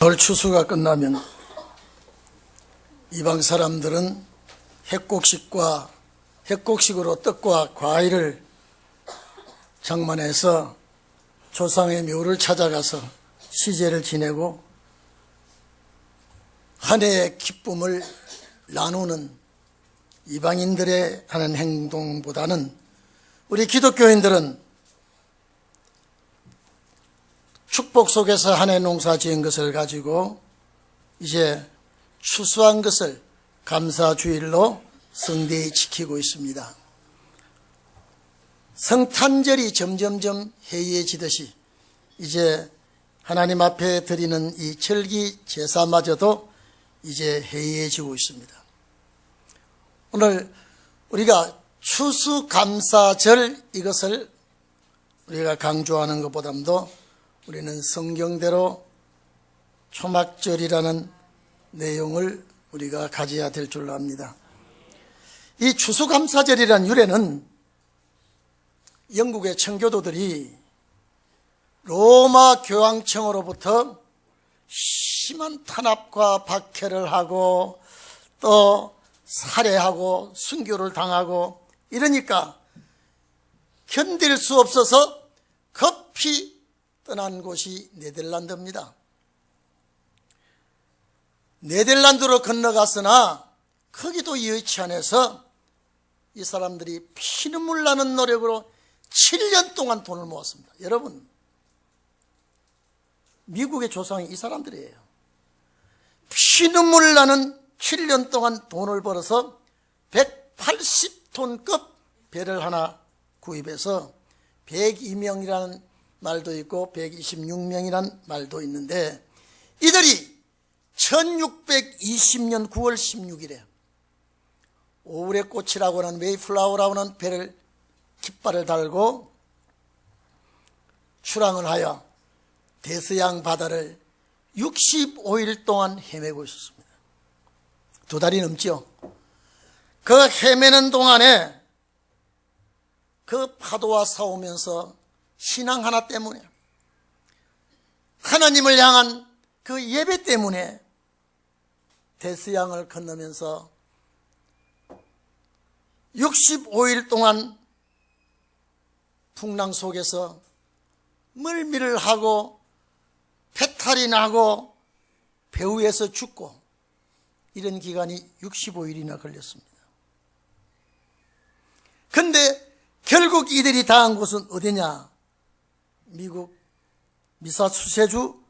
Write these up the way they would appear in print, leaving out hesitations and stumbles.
가을 추수가 끝나면 이방 사람들은 핵곡식으로 떡과 과일을 장만해서 조상의 묘를 찾아가서 시제를 지내고 한 해의 기쁨을 나누는 이방인들의 하는 행동보다는 우리 기독교인들은 축복 속에서 한 해 농사 지은 것을 가지고 이제 추수한 것을 감사주일로 성대히 지키고 있습니다. 성탄절이 점점점 해이해지듯이 이제 하나님 앞에 드리는 이 절기 제사마저도 이제 해이해지고 있습니다. 오늘 우리가 추수감사절 이것을 우리가 강조하는 것보다도 우리는 성경대로 초막절이라는 내용을 우리가 가져야 될 줄로 압니다. 이 추수감사절이라는 유래는 영국의 청교도들이 로마 교황청으로부터 심한 탄압과 박해를 하고 또 살해하고 순교를 당하고 이러니까 견딜 수 없어서 급히 떠난 곳이 네덜란드입니다. 네덜란드로 건너갔으나 거기도 여의치 않아서 이 사람들이 피눈물 나는 노력으로 7년 동안 돈을 모았습니다. 여러분, 미국의 조상이 이 사람들이에요. 피눈물 나는 7년 동안 돈을 벌어서 180톤급 배를 하나 구입해서 102명이라는 말도 있고 126명이라는 말도 있는데 이들이 1620년 9월 16일에 오울의 꽃이라고 하는 메이플라워라고 하는 배를 깃발을 달고 출항을 하여 대서양 바다를 65일 동안 헤매고 있었습니다. 2달이 넘죠. 그 헤매는 동안에 그 파도와 싸우면서 신앙 하나 때문에 하나님을 향한 그 예배 때문에 대서양을 건너면서 65일 동안 풍랑 속에서 멀미를 하고 배탈이 나고 배후에서 죽고 이런 기간이 65일이나 걸렸습니다. 그런데 결국 이들이 당한 곳은 어디냐? 미국 미사추세주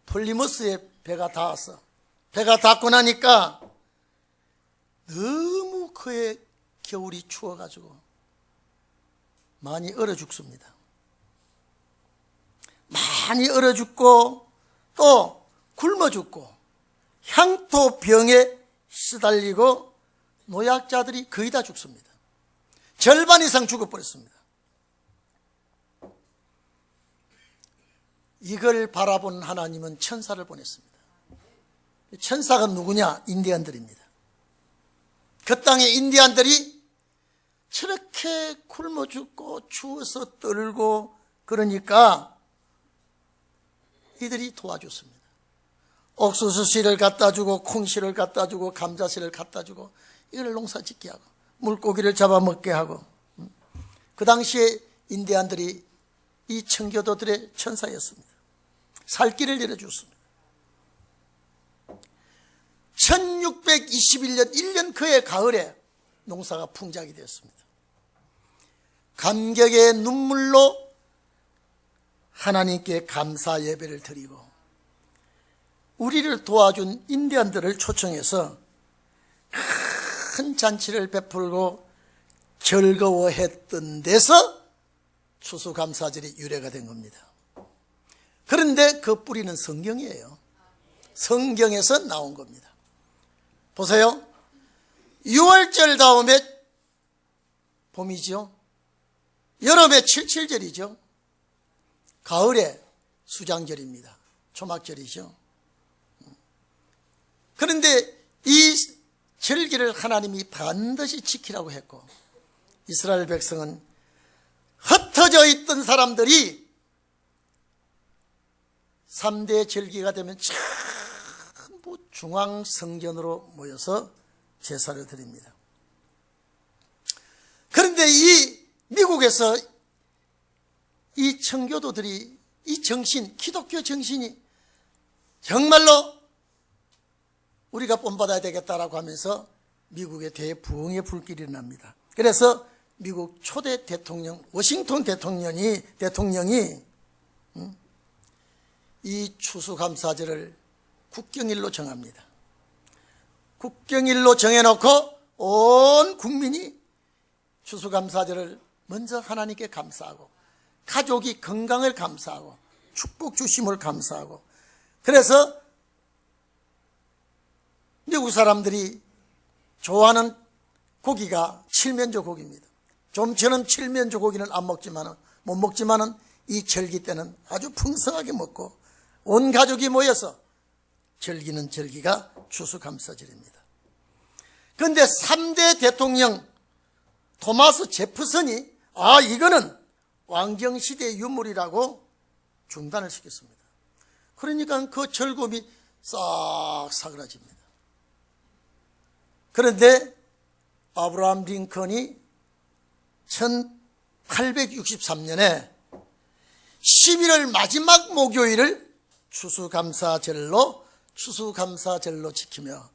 플리머스에 배가 닿았어. 배가 닿고 나니까 너무 그의 겨울이 추워가지고 많이 얼어 죽습니다. 많이 얼어 죽고 또 굶어 죽고 향토병에 시달리고 노약자들이 거의 다 죽습니다. 절반 이상 죽어버렸습니다. 이걸 바라본 하나님은 천사를 보냈습니다. 천사가 누구냐? 인디안들입니다. 그 땅의 인디안들이 저렇게 굶어 죽고 추워서 떨고 그러니까 이들이 도와줬습니다. 옥수수씨를 갖다 주고 콩씨를 갖다 주고 감자씨를 갖다 주고 이걸 농사 짓게 하고 물고기를 잡아먹게 하고 그 당시에 인디안들이 이 청교도들의 천사였습니다. 살 길을 열어줬습니다. 1621년 1년 그해 가을에 농사가 풍작이 되었습니다. 감격의 눈물로 하나님께 감사 예배를 드리고 우리를 도와준 인디안들을 초청해서 큰 잔치를 베풀고 즐거워했던 데서 추수감사절이 유래가 된 겁니다. 그런데 그 뿌리는 성경이에요. 성경에서 나온 겁니다. 보세요. 6월절 다음에 봄이죠. 여름에 칠칠절이죠. 가을에 수장절입니다. 초막절이죠. 그런데 이 절기를 하나님이 반드시 지키라고 했고 이스라엘 백성은 흩어져 있던 사람들이 3대 절기가 되면 북부 중앙성전으로 모여서 제사를 드립니다. 그런데 이 미국에서 이 청교도들이 이 정신, 기독교 정신이 정말로 우리가 본받아야 되겠다라고 하면서 미국의 대부흥의 불길이 일어납니다. 그래서 미국 초대 대통령 워싱턴 대통령이 이 추수감사절을 국경일로 정합니다. 국경일로 정해놓고 온 국민이 추수감사절을 먼저 하나님께 감사하고 가족이 건강을 감사하고 축복 주심을 감사하고, 그래서 미국 사람들이 좋아하는 고기가 칠면조 고기입니다. 좀 저는 칠면조 고기는 못 먹지만은 이 절기 때는 아주 풍성하게 먹고 온 가족이 모여서 즐기는 절기가 추수감사절입니다. 그런데 3대 대통령 토마스 제프슨이 이거는 왕정시대의 유물이라고 중단을 시켰습니다. 그러니까 그 절금이 싹 사그라집니다. 그런데 아브라함 링컨이 1863년에 11월 마지막 목요일을 추수감사절로 지키며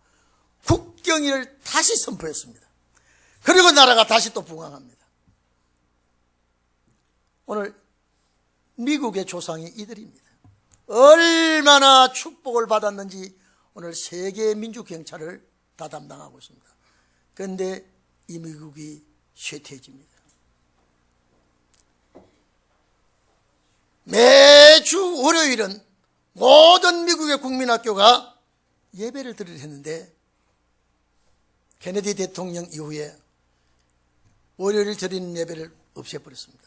국경일을 다시 선포했습니다. 그리고 나라가 다시 또 부강합니다. 오늘 미국의 조상이 이들입니다. 얼마나 축복을 받았는지 오늘 세계 민주경찰을 다 담당하고 있습니다. 그런데 이 미국이 쇠퇴해집니다. 매주 월요일은 모든 미국의 국민학교가 예배를 드리려 했는데 케네디 대통령 이후에 월요일 드리는 예배를 없애버렸습니다.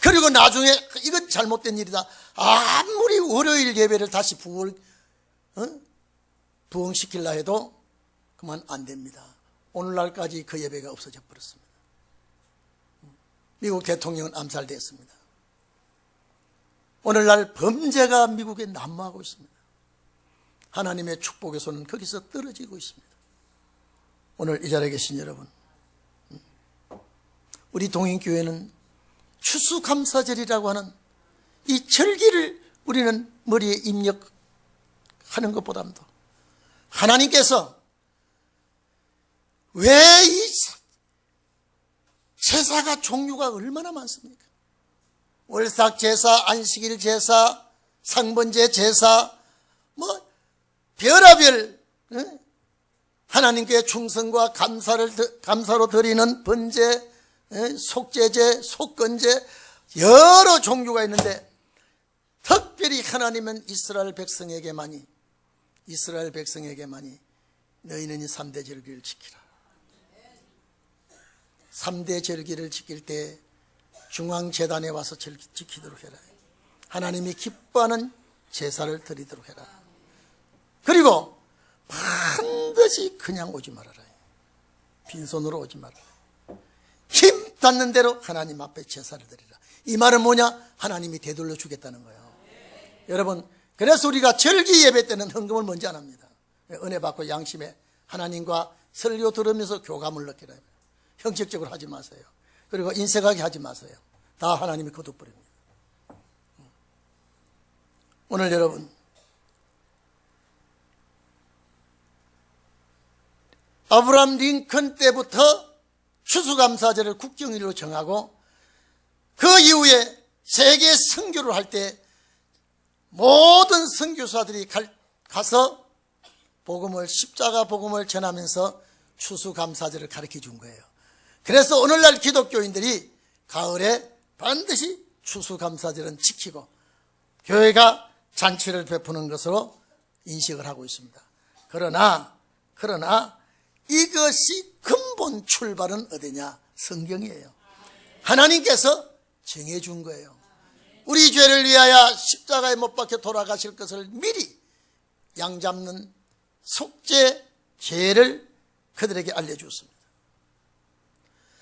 그리고 나중에 이건 잘못된 일이다. 아무리 월요일 예배를 다시 부흥시키려 해도 그만 안 됩니다. 오늘날까지 그 예배가 없어져 버렸습니다. 미국 대통령은 암살됐습니다. 오늘날 범죄가 미국에 난무하고 있습니다. 하나님의 축복의 손은 거기서 떨어지고 있습니다. 오늘 이 자리에 계신 여러분, 우리 동인교회는 추수감사절이라고 하는 이 절기를 우리는 머리에 입력하는 것보다도 하나님께서 왜 이 제사가 종류가 얼마나 많습니까? 월삭제사, 안식일 제사, 상번제 제사, 별하별 하나님께 충성과 감사로 드리는 번제, 속죄제, 속건제, 여러 종류가 있는데 특별히 하나님은 이스라엘 백성에게만이 너희는 이 3대 절기를 지키라. 3대 절기를 지킬 때 중앙재단에 와서 지키도록 해라. 하나님이 기뻐하는 제사를 드리도록 해라. 그리고 반드시 그냥 오지 말아라. 빈손으로 오지 말아라. 힘 닿는 대로 하나님 앞에 제사를 드리라. 이 말은 뭐냐? 하나님이 되돌려 주겠다는 거예요. 여러분, 그래서 우리가 절기 예배 때는 헌금을 먼저 안 합니다. 은혜 받고 양심에 하나님과 설교 들으면서 교감을 느끼라. 형식적으로 하지 마세요. 그리고 인색하게 하지 마세요. 다 하나님이 거둬버립니다. 오늘 여러분, 아브라함 링컨 때부터 추수감사절을 국경일로 정하고 그 이후에 세계 선교를 할 때 모든 선교사들이 가서 십자가 복음을 전하면서 추수감사절을 가르쳐 준 거예요. 그래서 오늘날 기독교인들이 가을에 반드시 추수감사절은 지키고 교회가 잔치를 베푸는 것으로 인식을 하고 있습니다. 그러나 이것이 근본 출발은 어디냐? 성경이에요. 하나님께서 정해준 거예요. 우리 죄를 위하여 십자가에 못 박혀 돌아가실 것을 미리 양 잡는 속죄 죄를 그들에게 알려주었습니다.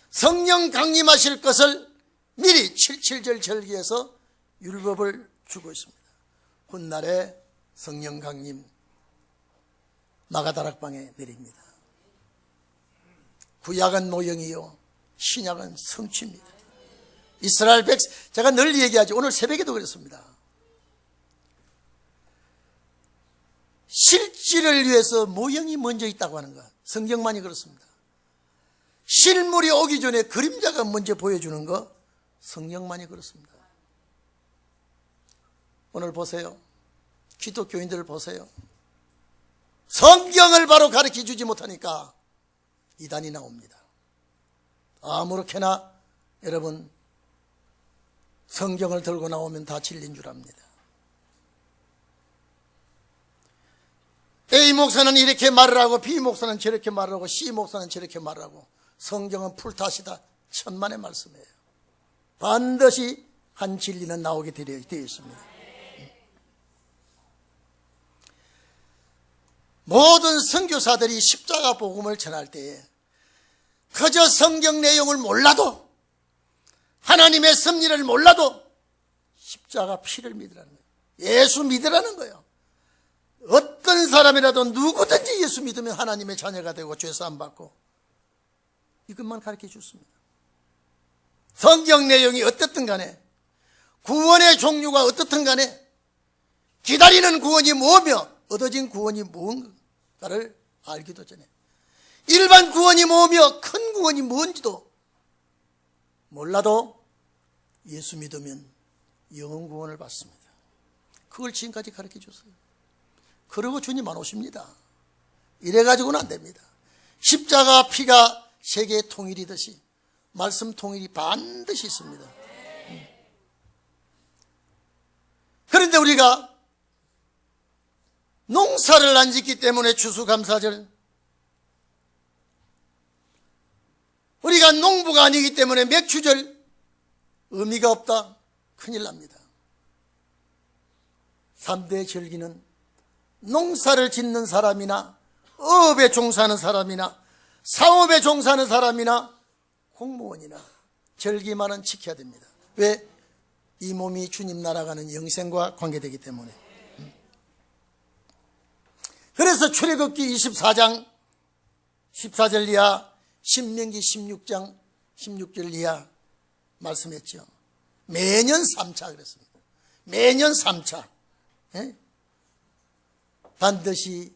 성령 강림하실 것을 미리 77절 절기에서 율법을 주고 있습니다. 훗날에 성령 강림, 마가다락방에 내립니다. 구약은 모형이요 신약은 성취입니다. 이스라엘 백성, 제가 늘 얘기하죠. 오늘 새벽에도 그랬습니다. 실질을 위해서 모형이 먼저 있다고 하는 것, 성경만이 그렇습니다. 실물이 오기 전에 그림자가 먼저 보여주는 것, 성경만이 그렇습니다. 오늘 보세요. 기독교인들을 보세요. 성경을 바로 가르쳐 주지 못하니까 이단이 나옵니다. 아무렇게나 여러분 성경을 들고 나오면 다 진리인 줄 압니다. A 목사는 이렇게 말을 하고 B 목사는 저렇게 말을 하고 C 목사는 저렇게 말을 하고 성경은 풀탓이다. 천만의 말씀이에요. 반드시 한 진리는 나오게 되어 있습니다. 모든 선교사들이 십자가 복음을 전할 때에 그저 성경 내용을 몰라도 하나님의 섭리를 몰라도 십자가 피를 믿으라는 거예요. 예수 믿으라는 거예요. 어떤 사람이라도 누구든지 예수 믿으면 하나님의 자녀가 되고 죄사함 받고 이것만 가르쳐 줬습니다. 성경 내용이 어떻든 간에 구원의 종류가 어떻든 간에 기다리는 구원이 뭐며 얻어진 구원이 뭔가를 알기도 전에 일반 구원이 뭐며 큰 구원이 뭔지도 몰라도 예수 믿으면 영원 구원을 받습니다. 그걸 지금까지 가르쳐 줬어요. 그러고 주님 안 오십니다. 이래가지고는 안 됩니다. 십자가 피가 세계 통일이듯이 말씀 통일이 반드시 있습니다. 그런데 우리가 농사를 안 짓기 때문에 추수감사절, 우리가 농부가 아니기 때문에 맥추절 의미가 없다. 큰일 납니다. 3대 절기는 농사를 짓는 사람이나 업에 종사하는 사람이나 사업에 종사하는 사람이나 공무원이나 절기만은 지켜야 됩니다. 왜? 이 몸이 주님 나라가는 영생과 관계되기 때문에. 그래서 출애굽기 24장 14절 이하, 신명기 16장 16절 이하 말씀했죠. 매년 3차 그랬습니다. 매년 3차. 예? 반드시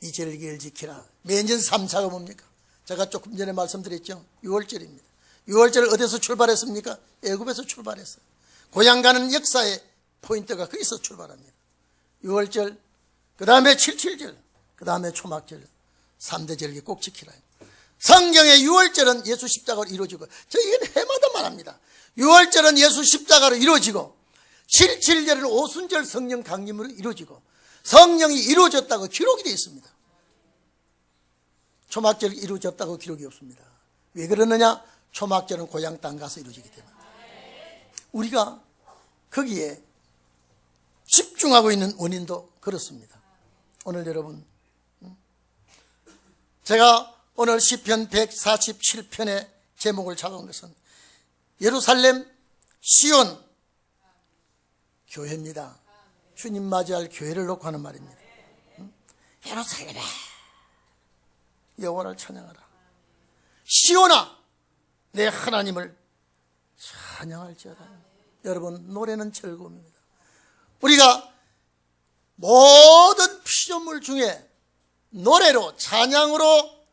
이 절기를 지키라. 매년 3차가 뭡니까? 제가 조금 전에 말씀드렸죠. 6월절입니다. 6월절 어디서 출발했습니까? 애굽에서 출발했어요. 고향 가는 역사의 포인트가 거기서 출발합니다. 6월절, 그 다음에 77절, 그 다음에 초막절, 3대 절기 꼭 지키라. 성경의 6월절은 예수 십자가로 이루어지고, 저희는 해마다 말합니다. 6월절은 예수 십자가로 이루어지고 77절은 오순절 성령 강림으로 이루어지고 성령이 이루어졌다고 기록이 되어 있습니다. 초막절이 이루어졌다고 기록이 없습니다. 왜 그러느냐? 초막절은 고향 땅 가서 이루어지기 때문에. 우리가 거기에 집중하고 있는 원인도 그렇습니다. 오늘 여러분, 제가 오늘 시편 147편의 제목을 잡은 것은 예루살렘 시온 교회입니다. 주님 맞이할 교회를 놓고 하는 말입니다. 예루살렘아 여호와를 찬양하라. 시온아 내 하나님을 찬양할지어다. 여러분, 노래는 즐거움입니다. 우리가 모든 피조물 중에 노래로 찬양으로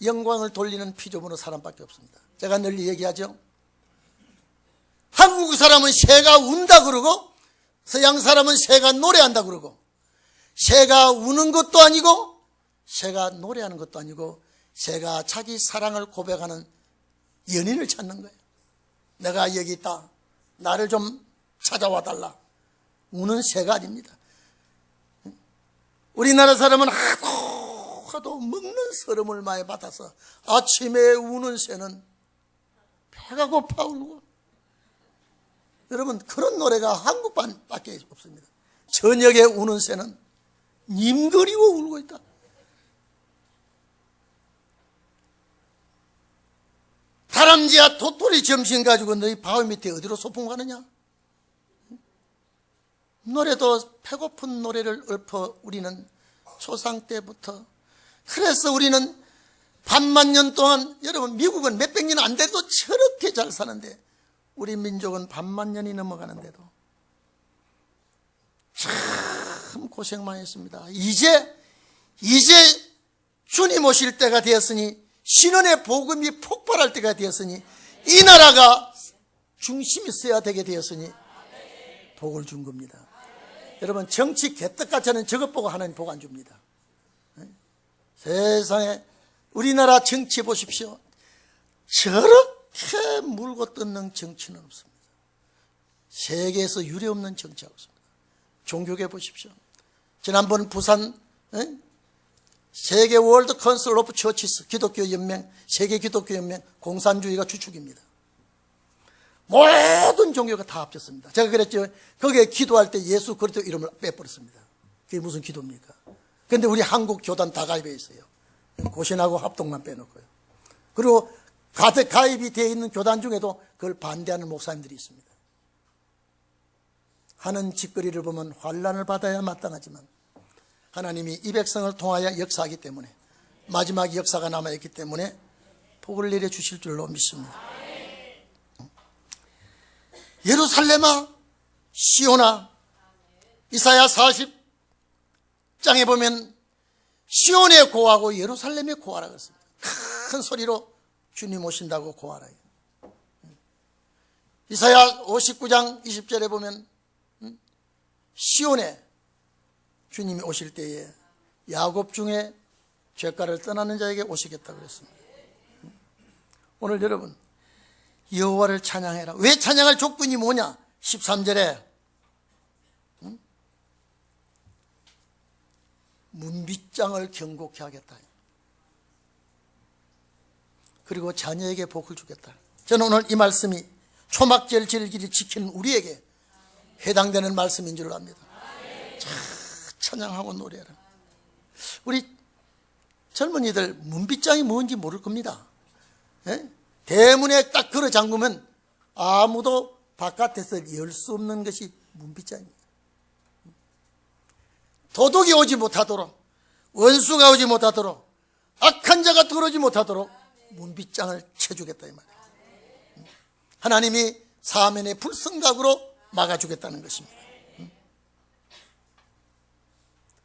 영광을 돌리는 피조물은 사람밖에 없습니다. 제가 늘 얘기하죠. 한국 사람은 새가 운다 그러고 서양 사람은 새가 노래한다 그러고, 새가 우는 것도 아니고 새가 노래하는 것도 아니고 새가 자기 사랑을 고백하는 연인을 찾는 거예요. 내가 여기 있다, 나를 좀 찾아와 달라. 우는 새가 아닙니다. 우리나라 사람은 하도 먹는 서름을 많이 받아서 아침에 우는 새는 배가 고파 울고, 여러분 그런 노래가 한국밖에 없습니다. 저녁에 우는 새는 님 그리워 울고 있다. 다람쥐야 도토리 점심 가지고 너희 바위 밑에 어디로 소풍 가느냐? 노래도 배고픈 노래를 읊어 우리는 조상 때부터. 그래서 우리는 반만 년 동안, 여러분 미국은 몇백 년 안 돼도 저렇게 잘 사는데 우리 민족은 반만 년이 넘어가는데도 참 고생 많이 했습니다. 이제 주님 오실 때가 되었으니, 신원의 복음이 폭발할 때가 되었으니, 이 나라가 중심이 써야 되게 되었으니 복을 준 겁니다. 여러분 정치 개떡같이 하는 저것 보고 하나님 복 안 줍니다. 세상에 우리나라 정치 보십시오. 저렇게 물고 뜯는 정치는 없습니다. 세계에서 유례없는 정치하고 있습니다. 종교계 보십시오. 지난번 부산 세계 월드 컨설 오브 처치스 기독교 연맹, 세계 기독교 연맹 공산주의가 주축입니다. 모든 종교가 다 합쳤습니다. 제가 그랬죠. 거기에 기도할 때 예수 그리스도 이름을 빼버렸습니다. 그게 무슨 기도입니까? 그런데 우리 한국 교단 다 가입해 있어요. 고신하고 합동만 빼놓고요. 그리고 가입이 되어 있는 교단 중에도 그걸 반대하는 목사님들이 있습니다. 하는 짓거리를 보면 환난을 받아야 마땅하지만 하나님이 이 백성을 통하여 역사하기 때문에, 마지막 역사가 남아있기 때문에 복을 내려주실 줄로 믿습니다. 예루살렘아 시온아, 이사야 40장에 보면 시온에 고하고 예루살렘에 고하라 그랬습니다. 큰 소리로 주님 오신다고 고하라. 이사야 59장 20절에 보면 시온에 주님이 오실 때에 야곱 중에 죄가를 떠나는 자에게 오시겠다고 그랬습니다. 오늘 여러분 여호와를 찬양해라. 왜 찬양할 조건이 뭐냐? 13절에 문빗장을 경고케 하겠다. 그리고 자녀에게 복을 주겠다. 저는 오늘 이 말씀이 초막절 절기를 지키는 우리에게 해당되는 말씀인 줄로 압니다. 찬양하고 노래하라. 우리 젊은이들 문빗장이 뭔지 모를 겁니다. 대문에 딱 걸어 잠그면 아무도 바깥에서 열 수 없는 것이 문빗장입니다. 도둑이 오지 못하도록, 원수가 오지 못하도록, 악한 자가 들어오지 못하도록 문빗장을 쳐주겠다 이 말이에요. 하나님이 사면의 불성각으로 막아주겠다는 것입니다.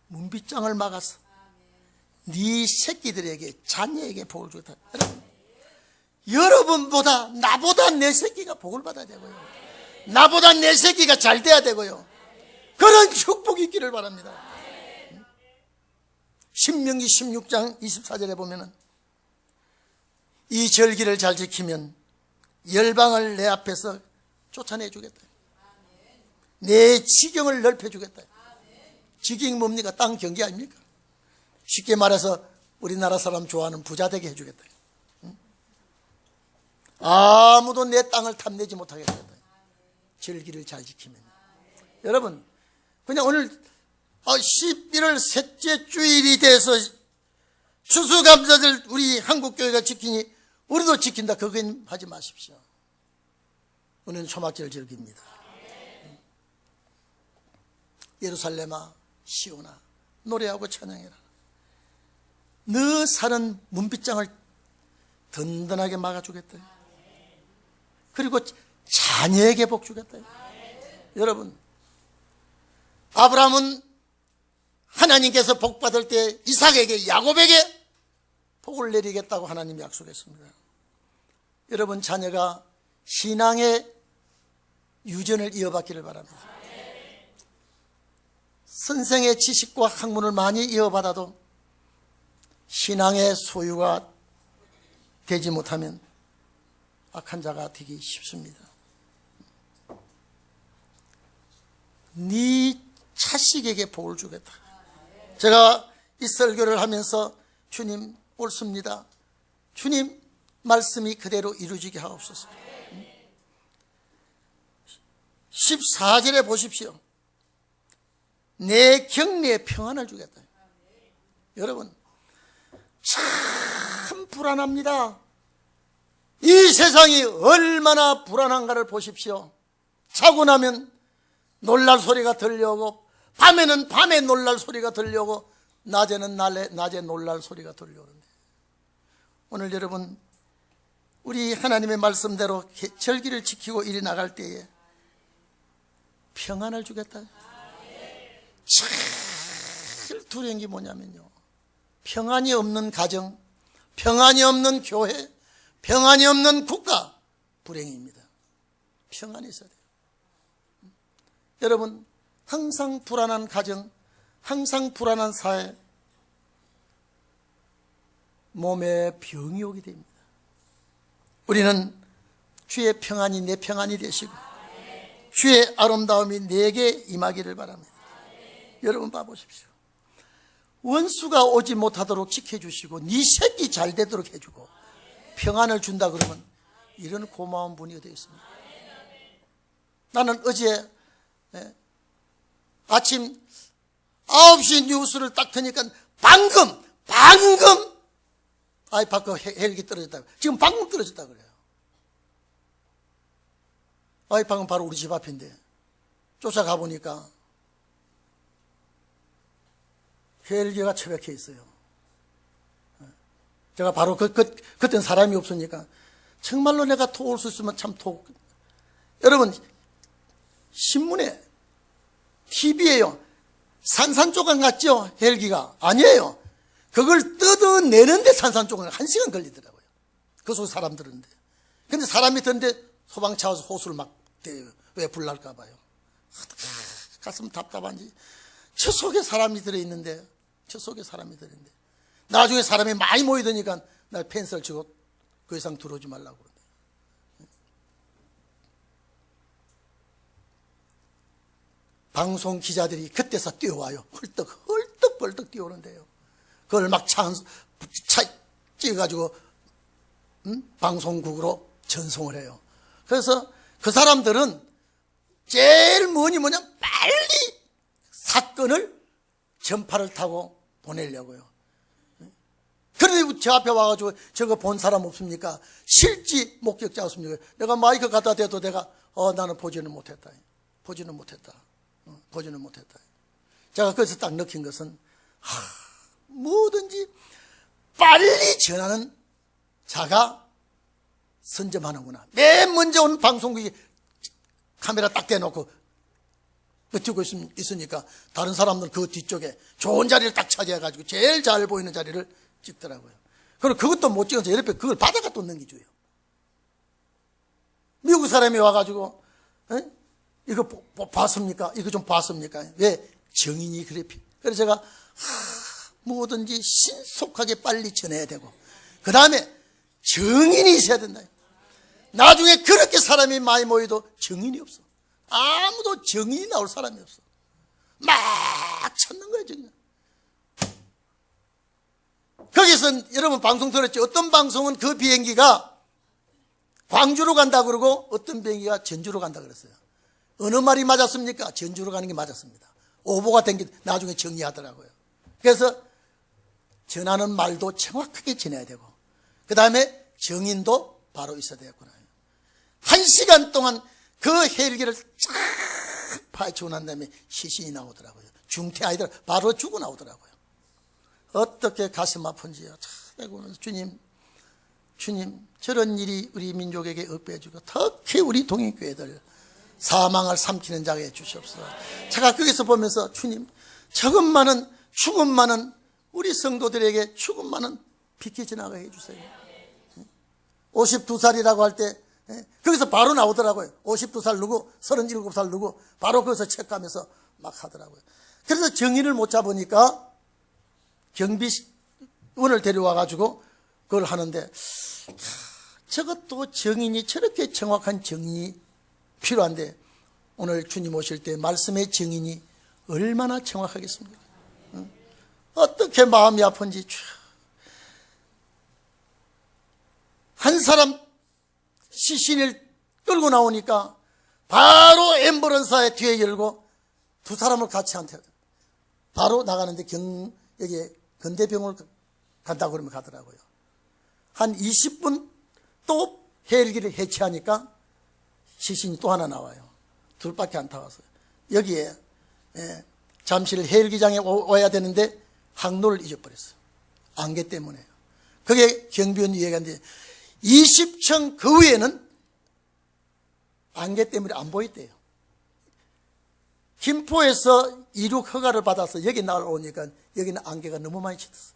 문빗장을 막아서 네 새끼들에게, 자녀에게 복을 주겠다. 여러분보다 나보다 내 새끼가 복을 받아야 되고요, 나보다 내 새끼가 잘 돼야 되고요, 그런 축복이 있기를 바랍니다. 신명기 16장 24절에 보면은 이 절기를 잘 지키면 열방을 내 앞에서 쫓아내 주겠다. 내 지경을 넓혀 주겠다. 지경이 뭡니까? 땅 경기 아닙니까? 쉽게 말해서 우리나라 사람 좋아하는 부자 되게 해주겠다. 아무도 내 땅을 탐내지 못하게 하겠다. 절기를 잘 지키면. 여러분 그냥 오늘 11월 셋째 주일이 돼서 추수감사절 우리 한국교회가 지키니 우리도 지킨다, 그건 하지 마십시오. 오늘은 초막절 절기입니다. 예루살렘아 시온아 노래하고 찬양해라. 너 사는 문빗장을 든든하게 막아주겠다. 그리고 자녀에게 복 주겠다. 여러분 아브라함은 하나님께서 복 받을 때 이삭에게, 야곱에게 복을 내리겠다고 하나님이 약속했습니다. 여러분 자녀가 신앙의 유전을 이어받기를 바랍니다. 선생의 지식과 학문을 많이 이어받아도 신앙의 소유가 되지 못하면 악한 자가 되기 쉽습니다. 네 자식에게 복을 주겠다. 제가 이 설교를 하면서 주님 옳습니다, 주님 말씀이 그대로 이루어지게 하옵소서. 14절에 보십시오. 내 격리에 평안을 주겠다. 여러분 참 불안합니다. 이 세상이 얼마나 불안한가를 보십시오. 자고 나면 놀랄 소리가 들려오고, 밤에는 밤에 놀랄 소리가 들려오고, 낮에는 낮에 놀랄 소리가 들려오는데, 오늘 여러분 우리 하나님의 말씀대로 절기를 지키고 일이 나갈 때에 평안을 주겠다. 제일 두려운 게 뭐냐면요, 평안이 없는 가정, 평안이 없는 교회, 평안이 없는 국가, 불행입니다. 평안이 있어야 돼요. 여러분, 항상 불안한 가정, 항상 불안한 사회, 몸에 병이 오게 됩니다. 우리는 주의 평안이 내 평안이 되시고 주의 아름다움이 내게 임하기를 바랍니다. 여러분 봐보십시오. 원수가 오지 못하도록 지켜주시고 네 새끼 잘 되도록 해주고 평안을 준다 그러면 이런 고마운 분이 어디 있습니까? 나는 어제 아침 9시 뉴스를 딱 트니까 방금 아이파크 헬기 떨어졌다. 지금 방금 떨어졌다 그래요. 아이파크는 바로 우리 집 앞인데 쫓아가 보니까 헬기가 처박혀 있어요. 제가 바로 그땐 사람이 없으니까 정말로 내가 도울 수 있으면 참 여러분, 신문에 TV에요 산산조각 같죠? 헬기가 아니에요. 그걸 뜯어내는데 산산조각 1시간 걸리더라고요. 그 속에 사람 들었는데. 근데 사람이 드는데 소방차 와서 호수를 막 대요. 왜 불 날까 봐요. 가슴 답답한지. 저 속에 사람이 들어있는데, 나중에 사람이 많이 모이더니까 날 펜스를 치고 그 이상 들어오지 말라고 그러는데. 방송 기자들이 그때서 뛰어와요. 헐떡벌떡 뛰어오는데요. 그걸 막 차 찍어가지고 방송국으로 전송을 해요. 그래서 그 사람들은 제일 뭐냐 빨리 사건을 전파를 타고 보내려고요. 그런데 제 앞에 와가지고 저거 본 사람 없습니까? 실지 목격자 없습니까? 내가 마이크 갖다 대도 내가 나는 보지는 못했다. 제가 거기서 딱 느낀 것은 뭐든지 빨리 전하는 자가 선점하는구나. 맨 먼저 온 방송국이 카메라 딱 대놓고 뛰고 있으니까 다른 사람들은 그 뒤쪽에 좋은 자리를 딱 차지해가지고 제일 잘 보이는 자리를 찍더라고요. 그리고 그것도 못 찍어서 옆에 그걸 받아가 또 넘겨줘요. 미국 사람이 와가지고 이거 봤습니까? 이거 좀 봤습니까? 왜? 정인이 그래. 그래서 제가 뭐든지 신속하게 빨리 전해야 되고 그 다음에 정인이 있어야 된다. 나중에 그렇게 사람이 많이 모여도 정인이 없어. 아무도 정인이 나올 사람이 없어. 막 찾는 거예요, 정인. 거기서 여러분 방송 들었죠? 어떤 방송은 그 비행기가 광주로 간다 그러고 어떤 비행기가 전주로 간다 그랬어요. 어느 말이 맞았습니까? 전주로 가는 게 맞았습니다. 오보가 된 게 나중에 정리하더라고요. 그래서 전하는 말도 정확하게 전해야 되고 그 다음에 정인도 바로 있어야 되겠구나. 1시간 동안 그 헬기를 쫙 파헤치고 난 다음에 시신이 나오더라고요. 중태 아이들 바로 죽어 나오더라고요. 어떻게 가슴 아픈지요. 주님 저런 일이 우리 민족에게 없게 해주고 특히 우리 동행교회들 사망을 삼키는 자가 해주시옵소서. 제가 거기서 보면서 주님 저것만은 죽음만은 우리 성도들에게 죽음만은 비켜 지나가게 해주세요. 52살이라고 할 때 거기서 바로 나오더라고요. 52살 누구 37살 누구 바로 거기서 체크하면서 막 하더라고요. 그래서 정의를 못 잡으니까 경비원을 데려와가지고 그걸 하는데 저것도 정인이 저렇게 정확한 정인이 필요한데 오늘 주님 오실 때 말씀의 정인이 얼마나 정확하겠습니까? 어떻게 마음이 아픈지. 한 사람 시신을 끌고 나오니까 바로 앰뷸런스에 뒤에 열고 두 사람을 같이 한테 바로 나가는데 여기 근대병원을 간다고 그러면 가더라고요. 한 20분 또 헬기를 해체하니까 시신이 또 하나 나와요. 둘밖에 안 타왔어요. 여기에 잠실 헬기장에 와야 되는데 항로를 잊어버렸어요. 안개 때문에. 그게 경비원 이야기인데 20층 그 위에는 안개 때문에 안 보였대요. 김포에서 이륙 허가를 받아서 여기 날아오니까 여기는 안개가 너무 많이 짙었어요.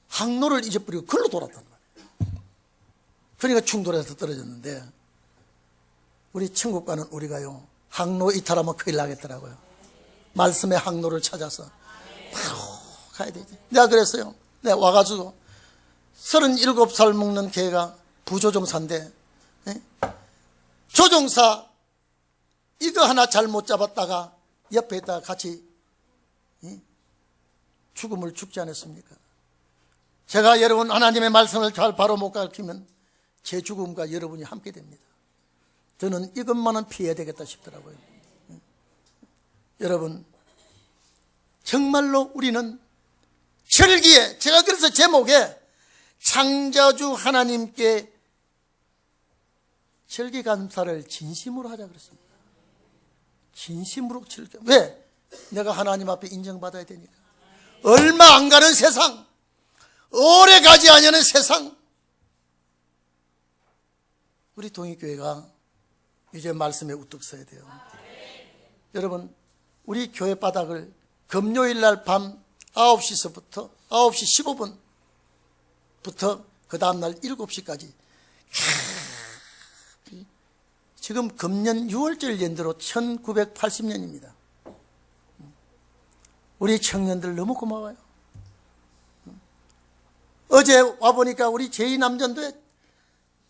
항로를 잊어버리고 글로 돌았단 말이에요. 그러니까 충돌해서 떨어졌는데 우리 천국과는 우리가요 항로 이탈하면 큰일 나겠더라고요. 말씀의 항로를 찾아서 바로 가야 되지. 내가 그랬어요. 내가 와가지고 37살 먹는 개가 부조종사인데 조종사 이거 하나 잘못 잡았다가 옆에 있다가 같이 죽음을 죽지 않았습니까? 제가 여러분 하나님의 말씀을 잘 바로 못 가르치면 제 죽음과 여러분이 함께 됩니다. 저는 이것만은 피해야 되겠다 싶더라고요. 여러분 정말로 우리는 절기에, 제가 그래서 제목에 창조주 하나님께 절기 감사를 진심으로 하자 그랬습니다. 진심으로 절기. 왜? 내가 하나님 앞에 인정받아야 되니까. 얼마 안 가는 세상, 오래 가지 않는 세상, 우리 동의교회가 이제 말씀에 우뚝 서야 돼요. 여러분 우리 교회 바닥을 금요일 날 밤 9시서부터 9시 15분부터 그 다음날 7시까지 지금 금년 6월절 연도로 1980년입니다. 우리 청년들 너무 고마워요. 어제 와보니까 우리 제2남전도에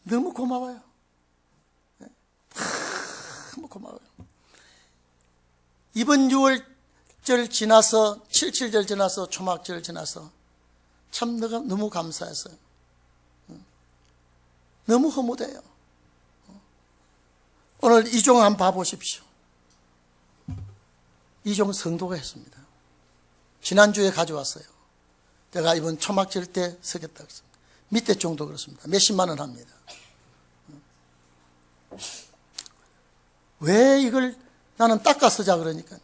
너무 고마워요. 너무 고마워요. 이번 6월절 지나서 77절 지나서 초막절 지나서 참 너무 감사했어요. 너무 허무돼요. 오늘 이종 한번 봐보십시오. 이종 성도가 했습니다. 지난주에 가져왔어요. 제가 이번 초막절 때 서겠다 그랬습니다. 밑에 정도 그렇습니다. 몇십만 원 합니다. 왜 이걸 나는 닦아 쓰자 그러니까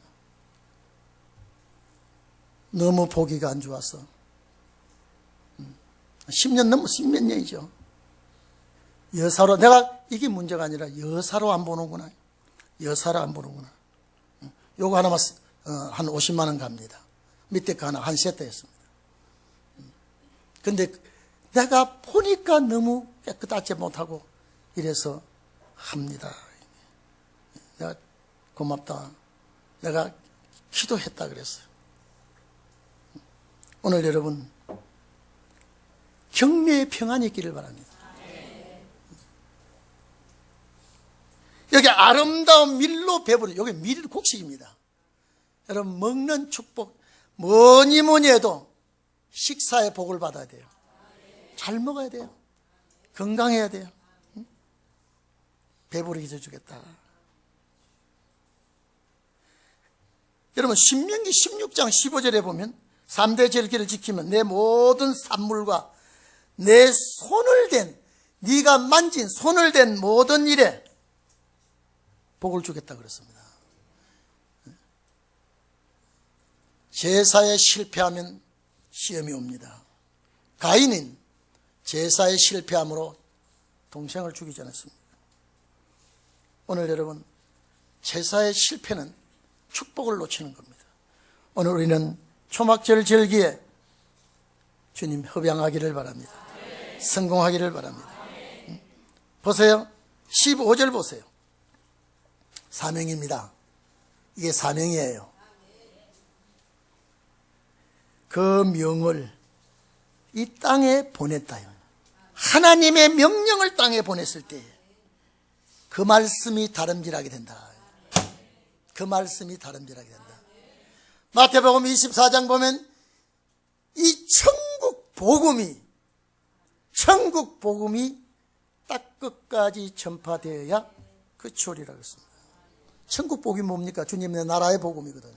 너무 보기가 안 좋아서 10년 넘어 10몇 년이죠. 여사로, 내가 이게 문제가 아니라 여사로 안 보는구나. 여사로 안 보는구나. 요거 하나만 한 50만 원 갑니다. 밑에 거 하나 한 세트였습니다. 근데 내가 보니까 너무 깨끗하지 못하고 이래서 합니다. 내가 고맙다. 내가 기도했다 그랬어요. 오늘 여러분 경매의 평안이 있기를 바랍니다. 여기 아름다운 밀로 배부른, 여기 밀 곡식입니다. 여러분 먹는 축복, 뭐니 해도 식사의 복을 받아야 돼요. 잘 먹어야 돼요. 건강해야 돼요. 배부르게 해주겠다. 여러분 신명기 16장 15절에 보면 3대 절기를 지키면 내 모든 산물과 내 손을 댄, 네가 만진 손을 댄 모든 일에 복을 주겠다 그랬습니다. 제사에 실패하면 시험이 옵니다. 가인은 제사에 실패함으로 동생을 죽이지 않았습니다. 오늘 여러분 제사의 실패는 축복을 놓치는 겁니다. 오늘 우리는 초막절 절기에 주님 협양하기를 바랍니다. 성공하기를 바랍니다. 보세요. 15절 보세요. 사명입니다. 이게 사명이에요. 그 명을 이 땅에 보냈다요. 하나님의 명령을 땅에 보냈을 때 그 말씀이 다름질하게 된다. 그 말씀이 다름질하게 된다. 마태복음 24장 보면 이 천국 복음이 딱 끝까지 전파되어야 끝이오리라고 했습니다. 천국 복음이 뭡니까? 주님의 나라의 복음이거든요.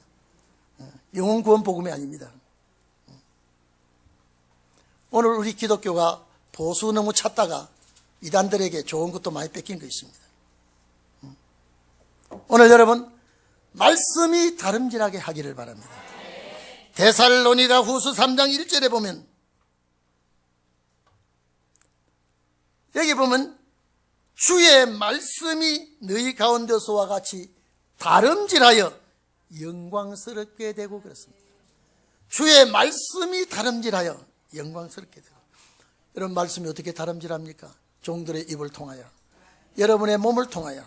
영혼 구원 복음이 아닙니다. 오늘 우리 기독교가 보수 너무 찾다가 이단들에게 좋은 것도 많이 뺏긴 거 있습니다. 오늘 여러분 말씀이 다름질하게 하기를 바랍니다. 데살로니가 후서 3장 1절에 보면, 여기 보면 주의 말씀이 너희 가운데서와 같이 다름질하여 영광스럽게 되고 그렇습니다. 주의 말씀이 다름질하여 영광스럽게 되고. 여러분, 말씀이 어떻게 다름질합니까? 종들의 입을 통하여, 여러분의 몸을 통하여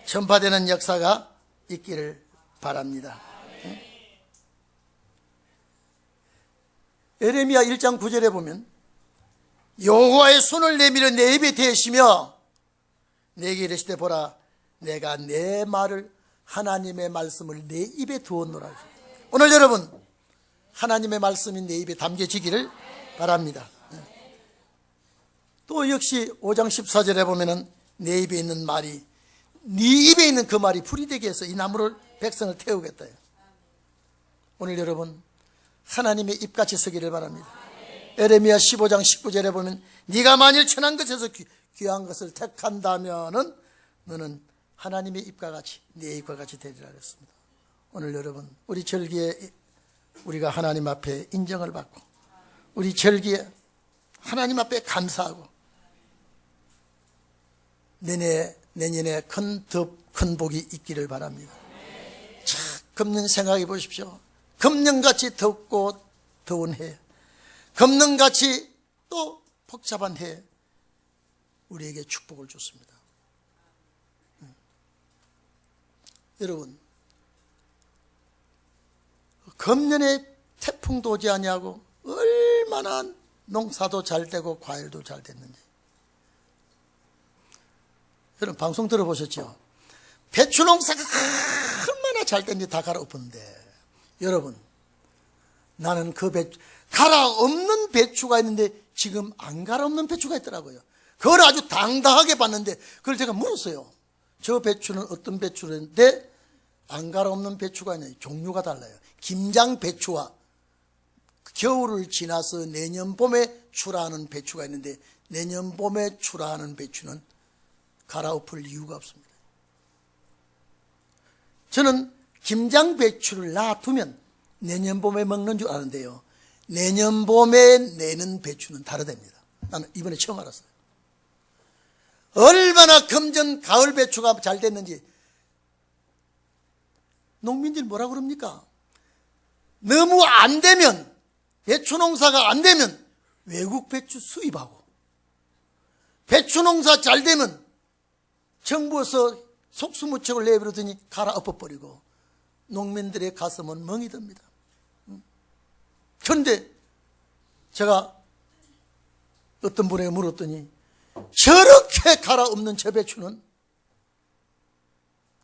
전파되는 역사가 있기를 바랍니다. 에레미야 1장 9절에 보면 여호와의 손을 내밀어 내 입에 대시며 내게 이르시되 보라 내가 내 말을 하나님의 말씀을 내 입에 두었노라. 오늘 여러분, 하나님의 말씀이 내 입에 담겨지기를 바랍니다. 또 역시 5장 14절에 보면은 내 입에 있는 말이, 네 입에 있는 그 말이 불이 되게 해서 이 나무를, 백성을 태우겠다. 오늘 여러분, 하나님의 입같이 서기를 바랍니다. 에레미야 15장 19절에 보면 네가 만일 천한 것에서 귀한 것을 택한다면은 너는 하나님의 입과 같이, 네 입과 같이 되리라 그랬습니다. 오늘 여러분, 우리 절기에 우리가 하나님 앞에 인정을 받고, 우리 절기에 하나님 앞에 감사하고, 내년에 큰 복이 있기를 바랍니다. 자, 금년 생각해 보십시오. 금년같이 덥고 더운 해, 금년같이 또 복잡한 해, 우리에게 축복을 줬습니다. 여러분, 금년에 태풍도 오지 아니하고 얼마나 농사도 잘 되고 과일도 잘 됐는지. 여러분, 방송 들어보셨죠? 배추 농사가 얼마나 잘 됐는지 다 갈아엎었는데, 여러분, 나는 그 배추, 갈아엎는 배추가 있는데 지금 안 갈아엎는 배추가 있더라고요. 그걸 아주 당당하게 봤는데, 그걸 제가 물었어요. 저 배추는 어떤 배추인데 안 갈아엎는 배추가 있냐. 종류가 달라요. 김장 배추와 겨울을 지나서 내년 봄에 출하하는 배추가 있는데, 내년 봄에 출하하는 배추는 갈아엎을 이유가 없습니다. 저는 김장 배추를 놔두면 내년 봄에 먹는 줄 아는데요, 내년 봄에 내는 배추는 다르답니다. 나는 이번에 처음 알았어요. 얼마나 금전 가을 배추가 잘 됐는지. 농민들이 뭐라 그럽니까? 너무 안 되면, 배추 농사가 안 되면 외국 배추 수입하고, 배추 농사 잘 되면 정부에서 속수무책을 내버려두니 갈아엎어버리고, 농민들의 가슴은 멍이 듭니다. 그런데 제가 어떤 분에게 물었더니 저렇게 갈아엎는 저 배추는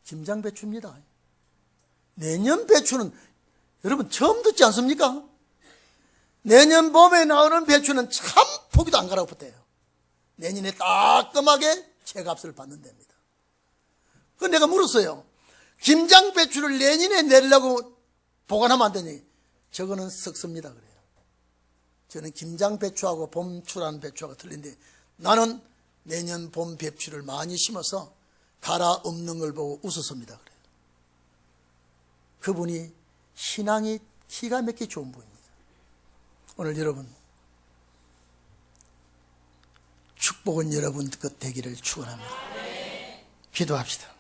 김장 배추입니다. 내년 배추는 여러분 처음 듣지 않습니까? 내년 봄에 나오는 배추는 참 포기도 안 갈아엎었대요. 내년에 따끔하게 제값을 받는 데입니다. 그래서 내가 물었어요. 김장 배추를 내년에 내려고 보관하면 안 되니? 저거는 썩습니다 그래요. 저는 김장 배추하고 봄 출하는 배추하고 틀린데, 나는 내년 봄 배추를 많이 심어서 갈아엎는 걸 보고 웃었습니다 그래요. 그분이 신앙이 기가 막히게 좋은 분입니다. 오늘 여러분, 축복은 여러분 것 되기를 축원합니다. 기도합시다.